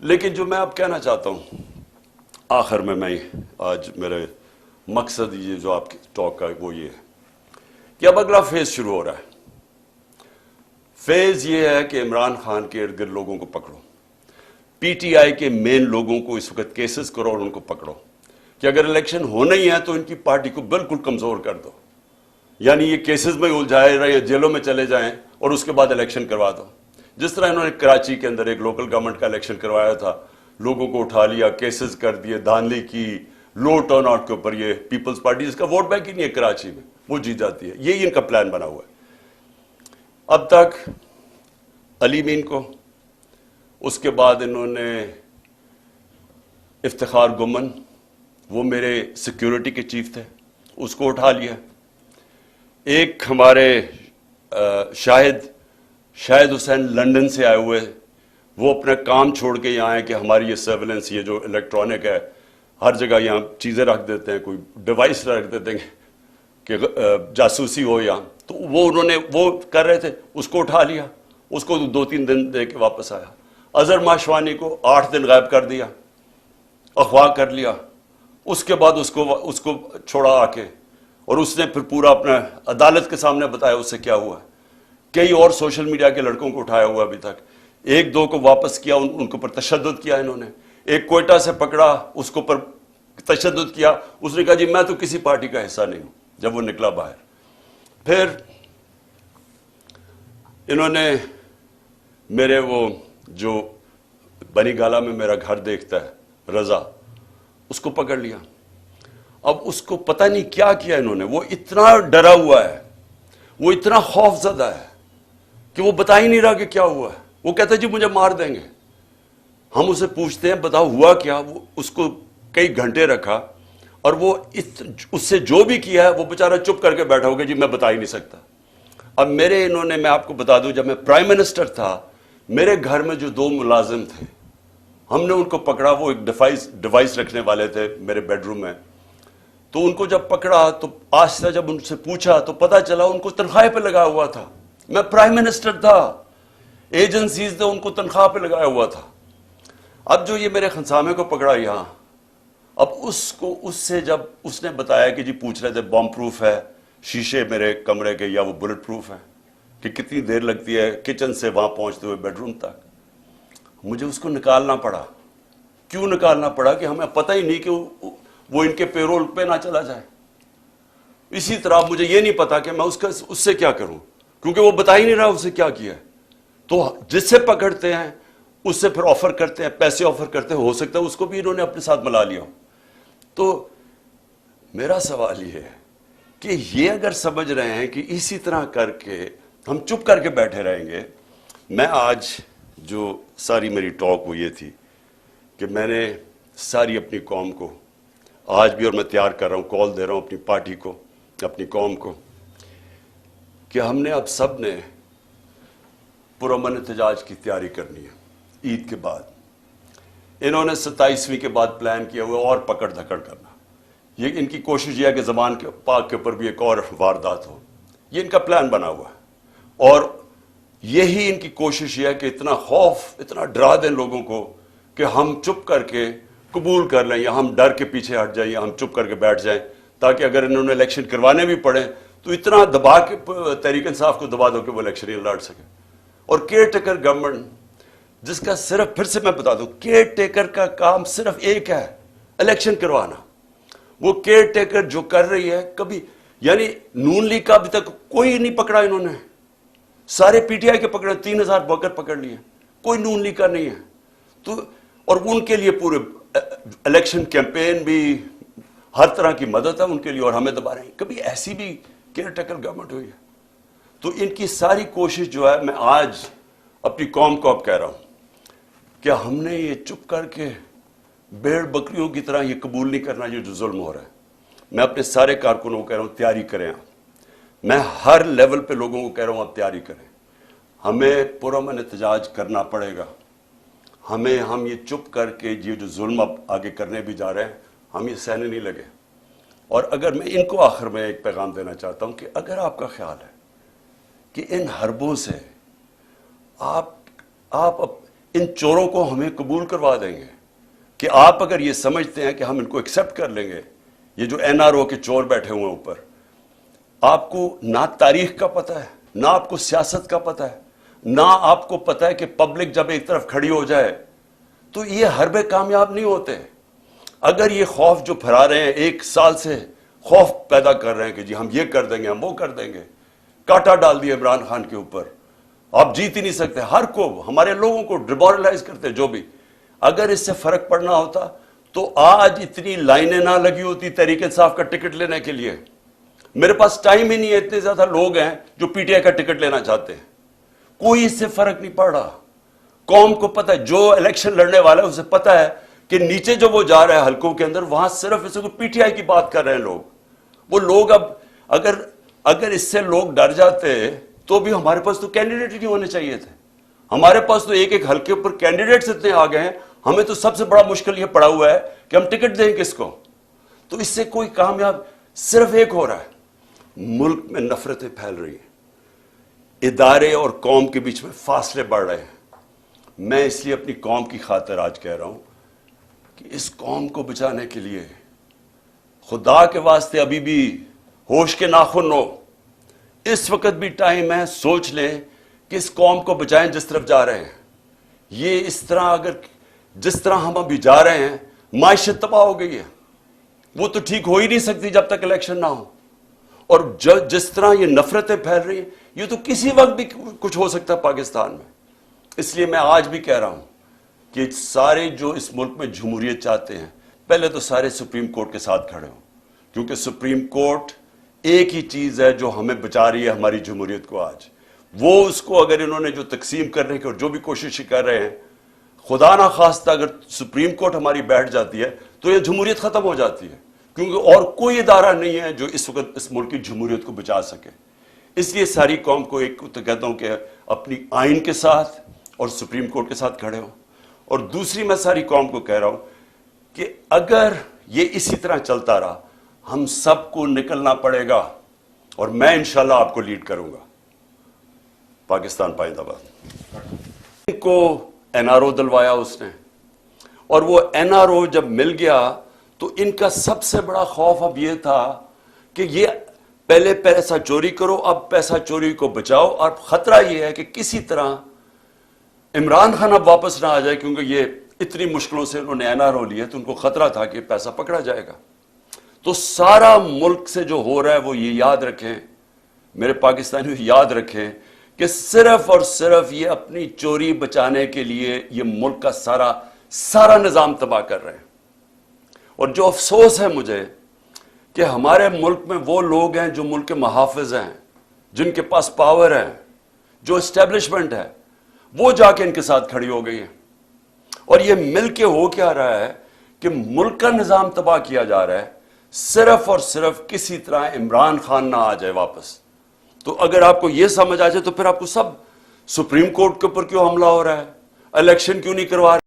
لیکن جو میں اب کہنا چاہتا ہوں آخر میں آج میرے مقصد یہ جو آپ کی ٹاک کا وہ یہ ہے کہ اب اگلا فیز شروع ہو رہا ہے. فیز یہ ہے کہ عمران خان کے ارد گرد لوگوں کو پکڑو, پی ٹی آئی کے مین لوگوں کو اس وقت کیسز کرو اور ان کو پکڑو کہ اگر الیکشن ہونا ہی ہے تو ان کی پارٹی کو بالکل کمزور کر دو, یعنی یہ کیسز میں الجھائے رہے جیلوں میں چلے جائیں اور اس کے بعد الیکشن کروا دو. جس طرح انہوں نے کراچی کے اندر ایک لوکل گورنمنٹ کا الیکشن کروایا تھا, لوگوں کو اٹھا لیا, کیسز کر دیے, دھاندلی کی, لو ٹرن آؤٹ کے اوپر. یہ پیپلز پارٹی جس کا ووٹ بینک ہی نہیں ہے کراچی میں, وہ جیت جاتی ہے. یہی ان کا پلان بنا ہوا ہے. اب تک علی مین کو, اس کے بعد انہوں نے افتخار گمن, وہ میرے سیکیورٹی کے چیف تھے, اس کو اٹھا لیا. ایک ہمارے شاہد حسین لندن سے آئے ہوئے, وہ اپنا کام چھوڑ کے یہاں آئے کہ ہماری یہ سرویلنس, یہ جو الیکٹرانک ہے, ہر جگہ یہاں چیزیں رکھ دیتے ہیں, کوئی ڈیوائس رکھ دیتے ہیں کہ جاسوسی ہو یہاں, تو وہ انہوں نے وہ کر رہے تھے, اس کو اٹھا لیا. اس کو 2-3 دن دے کے واپس آیا. اظہر ماشوانی کو 8 دن غائب کر دیا, اغوا کر لیا. اس کے بعد اس کو چھوڑا آ کے, اور اس نے پھر پورا اپنا عدالت کے سامنے بتایا اس سے کیا ہوا ہے. کئی اور سوشل میڈیا کے لڑکوں کو اٹھایا ہوا ابھی تک, 1-2 کو واپس کیا, ان کے اوپر تشدد کیا انہوں نے. ایک کوئٹہ سے پکڑا, اس کے اوپر تشدد کیا. اس نے کہا جی میں تو کسی پارٹی کا حصہ نہیں ہوں, جب وہ نکلا باہر. پھر انہوں نے میرے وہ جو بنی گالا میں میرا گھر دیکھتا ہے رضا, اس کو پکڑ لیا. اب اس کو پتہ نہیں کیا کیا انہوں نے, وہ اتنا ڈرا ہوا ہے, وہ اتنا خوف زدہ ہے کہ وہ بتا ہی نہیں رہا کہ کیا ہوا ہے. وہ کہتا ہے جی مجھے مار دیں گے. ہم اسے پوچھتے ہیں بتاؤ ہوا کیا, وہ اس کو کئی گھنٹے رکھا, اور وہ اس سے جو بھی کیا ہے وہ بیچارہ چپ کر کے بیٹھا ہوگا جی میں بتا ہی نہیں سکتا. اب میں آپ کو بتا دوں, جب میں پرائم منسٹر تھا, میرے گھر میں جو 2 ملازم تھے, ہم نے ان کو پکڑا. وہ ایک ڈیوائس رکھنے والے تھے میرے بیڈ روم میں. تو ان کو جب پکڑا تو آہستہ جب ان سے پوچھا تو پتا چلا ان کو تنخواہ پہ لگا ہوا تھا. میں پرائم منسٹر تھا, ایجنسیز نے ان کو تنخواہ پہ لگایا ہوا تھا. اب جو یہ میرے خنسامے کو پکڑا یہاں, اب اس سے جب اس نے بتایا کہ جی پوچھ رہے تھے بم پروف ہے شیشے میرے کمرے کے یا وہ بلٹ پروف ہے, کہ کتنی دیر لگتی ہے کچن سے وہاں پہنچتے ہوئے بیڈ روم تک. مجھے اس کو نکالنا پڑا. کیوں نکالنا پڑا؟ کہ ہمیں پتہ ہی نہیں کہ وہ ان کے پیرول پہ نہ چلا جائے. اسی طرح مجھے یہ نہیں پتا کہ میں اس سے کیا کروں, کیونکہ وہ بتا ہی نہیں رہا اسے کیا کیا ہے. تو جس سے پکڑتے ہیں اس سے پھر آفر کرتے ہیں, پیسے آفر کرتے ہیں, ہو سکتا ہے اس کو بھی انہوں نے اپنے ساتھ ملا لیا ہو. تو میرا سوال یہ ہے کہ یہ اگر سمجھ رہے ہیں کہ اسی طرح کر کے ہم چپ کر کے بیٹھے رہیں گے. میں آج جو ساری میری ٹاک وہ یہ تھی کہ میں نے ساری اپنی قوم کو آج بھی, اور میں تیار کر رہا ہوں, کال دے رہا ہوں اپنی پارٹی کو, اپنی قوم کو, کہ ہم نے اب سب نے پرامن احتجاج کی تیاری کرنی ہے عید کے بعد. انہوں نے 27ویں کے بعد پلان کیا ہوا اور پکڑ دھکڑ کرنا. یہ ان کی کوشش یہ ہے کہ زمان کے پاک کے اوپر بھی ایک اور واردات ہو. یہ ان کا پلان بنا ہوا ہے, اور یہی ان کی کوشش یہ ہے کہ اتنا خوف, اتنا ڈرا دیں لوگوں کو کہ ہم چپ کر کے قبول کر لیں, یا ہم ڈر کے پیچھے ہٹ جائیں, یا ہم چپ کر کے بیٹھ جائیں, تاکہ اگر انہوں نے الیکشن کروانے بھی پڑے تو اتنا دبا کے تحریک انصاف کو دبا دو کہ وہ الیکشن ہی لڑ سکے. اور کیئر ٹیکر گورنمنٹ جس کا صرف, پھر سے میں بتا دوں, کیئر ٹیکر کا کام صرف ایک ہے, الیکشن کروانا. وہ کیئر ٹیکر جو کر رہی ہے, کبھی یعنی نون لیگ کا ابھی تک کوئی نہیں پکڑا انہوں نے, سارے پی ٹی آئی کے پکڑے, 3000 ورکر پکڑ لیے, کوئی نون لیگ کا نہیں ہے. تو اور ان کے لیے پورے الیکشن کیمپین بھی, ہر طرح کی مدد ہے ان کے لیے, اور ہمیں دبا رہے ہیں. کبھی ایسی بھی کیئر ٹیکر گورنمنٹ ہوئی ہے؟ تو ان کی ساری کوشش جو ہے, میں آج اپنی قوم کو اب کہہ رہا ہوں کہ ہم نے یہ چپ کر کے بھیڑ بکریوں کی طرح یہ قبول نہیں کرنا یہ جو ظلم ہو رہا ہے. میں اپنے سارے کارکنوں کو کہہ رہا ہوں تیاری کریں. میں ہر لیول پہ لوگوں کو کہہ رہا ہوں آپ تیاری کریں. ہمیں پرامن احتجاج کرنا پڑے گا. ہم یہ چپ کر کے یہ جو ظلم اب آگے کرنے بھی جا رہے ہیں, ہم یہ سہنے نہیں لگے. اور اگر میں ان کو آخر میں ایک پیغام دینا چاہتا ہوں کہ اگر آپ کا خیال ہے کہ ان حربوں سے آپ ان چوروں کو ہمیں قبول کروا دیں گے کہ آپ اگر یہ سمجھتے ہیں کہ ہم ان کو ایکسیپٹ کر لیں گے، یہ جو این آر او کے چور بیٹھے ہوئے ہیں اوپر، آپ کو نہ تاریخ کا پتہ ہے، نہ آپ کو سیاست کا پتہ ہے، نہ آپ کو پتہ ہے کہ پبلک جب ایک طرف کھڑی ہو جائے تو یہ حربے کامیاب نہیں ہوتے۔ اگر یہ خوف جو پھیلا رہے ہیں، 1 سال سے خوف پیدا کر رہے ہیں کہ جی ہم یہ کر دیں گے، ہم وہ کر دیں گے، کاٹا ڈال دیا عمران خان کے اوپر، آپ جیت ہی نہیں سکتے، ہر کو، ہمارے لوگوں کو ڈیمورلائز کرتے، جو بھی، اگر اس سے فرق پڑنا ہوتا تو آج اتنی لائنیں نہ لگی ہوتی تحریک انصاف کا ٹکٹ لینے کے لیے۔ میرے پاس ٹائم ہی نہیں ہے، اتنے زیادہ لوگ ہیں جو پی ٹی آئی کا ٹکٹ لینا چاہتے ہیں، کوئی اس سے فرق نہیں پڑ رہا۔ قوم کو پتہ ہے، جو الیکشن لڑنے والا ہے اسے پتہ ہے کہ نیچے جو وہ جا رہا ہے حلقوں کے اندر، وہاں صرف اسے کوئی پی ٹی آئی کی بات کر رہے ہیں لوگ۔ وہ لوگ اب اگر اس سے لوگ ڈر جاتے تو بھی ہمارے پاس تو کینڈیڈیٹ ہی نہیں ہونے چاہیے تھے۔ ہمارے پاس تو ایک حلقے پر کینڈیڈیٹس اتنے آ گئے ہیں، ہمیں تو سب سے بڑا مشکل یہ پڑا ہوا ہے کہ ہم ٹکٹ دیں کس کو۔ تو اس سے کوئی کامیاب صرف ایک ہو رہا ہے، ملک میں نفرتیں پھیل رہی ہیں، ادارے اور قوم کے بیچ میں فاصلے بڑھ رہے ہیں۔ میں اس لیے اپنی قوم کی خاطر آج کہہ رہا ہوں کہ اس قوم کو بچانے کے لیے خدا کے واسطے ابھی بھی ہوش کے ناخن ہو، اس وقت بھی ٹائم ہے، سوچ لیں کہ اس قوم کو بچائیں جس طرف جا رہے ہیں۔ یہ اس طرح جس طرح ہم ابھی جا رہے ہیں، معیشت تباہ ہو گئی ہے، وہ تو ٹھیک ہو ہی نہیں سکتی جب تک الیکشن نہ ہو، اور جس طرح یہ نفرتیں پھیل رہی ہیں، یہ تو کسی وقت بھی کچھ ہو سکتا ہے پاکستان میں۔ اس لیے میں آج بھی کہہ رہا ہوں کہ سارے جو اس ملک میں جمہوریت چاہتے ہیں، پہلے تو سارے سپریم کورٹ کے ساتھ کھڑے ہوں، کیونکہ سپریم کورٹ ایک ہی چیز ہے جو ہمیں بچا رہی ہے ہماری جمہوریت کو آج۔ وہ اس کو اگر انہوں نے جو تقسیم کرنے کی اور جو بھی کوشش کر رہے ہیں، خدا نہ خواستہ اگر سپریم کورٹ ہماری بیٹھ جاتی ہے تو یہ جمہوریت ختم ہو جاتی ہے، کیونکہ اور کوئی ادارہ نہیں ہے جو اس وقت اس ملک کی جمہوریت کو بچا سکے۔ اس لیے ساری قوم کو ایک تو کہتا ہوں کہ اپنی آئین کے ساتھ اور سپریم کورٹ کے ساتھ کھڑے ہوں، اور دوسری میں ساری قوم کو کہہ رہا ہوں کہ اگر یہ اسی طرح چلتا رہا، ہم سب کو نکلنا پڑے گا، اور میں انشاءاللہ آپ کو لیڈ کروں گا۔ پاکستان پائندہ باد۔ ان کو این آر او دلوایا اس نے، اور وہ این آر او جب مل گیا تو ان کا سب سے بڑا خوف اب یہ تھا کہ یہ پہلے پیسہ چوری کرو، اب پیسہ چوری کو بچاؤ، اور خطرہ یہ ہے کہ کسی طرح عمران خان اب واپس نہ آ جائے، کیونکہ یہ اتنی مشکلوں سے انہوں نے این آر او لیا تو ان کو خطرہ تھا کہ پیسہ پکڑا جائے گا۔ تو سارا ملک سے جو ہو رہا ہے وہ یہ یاد رکھیں، میرے پاکستانی یاد رکھیں کہ صرف اور صرف یہ اپنی چوری بچانے کے لیے یہ ملک کا سارا نظام تباہ کر رہے ہیں۔ اور جو افسوس ہے مجھے کہ ہمارے ملک میں وہ لوگ ہیں جو ملک کے محافظ ہیں، جن کے پاس پاور ہے، جو اسٹیبلشمنٹ ہے، وہ جا کے ان کے ساتھ کھڑی ہو گئی ہے، اور یہ مل کے ہو کیا رہا ہے کہ ملک کا نظام تباہ کیا جا رہا ہے، صرف اور صرف کسی طرح عمران خان نہ آ جائے واپس۔ تو اگر آپ کو یہ سمجھ آ جائے تو پھر آپ کو سب سپریم کورٹ کے اوپر کیوں حملہ ہو رہا ہے، الیکشن کیوں نہیں کروا رہے؟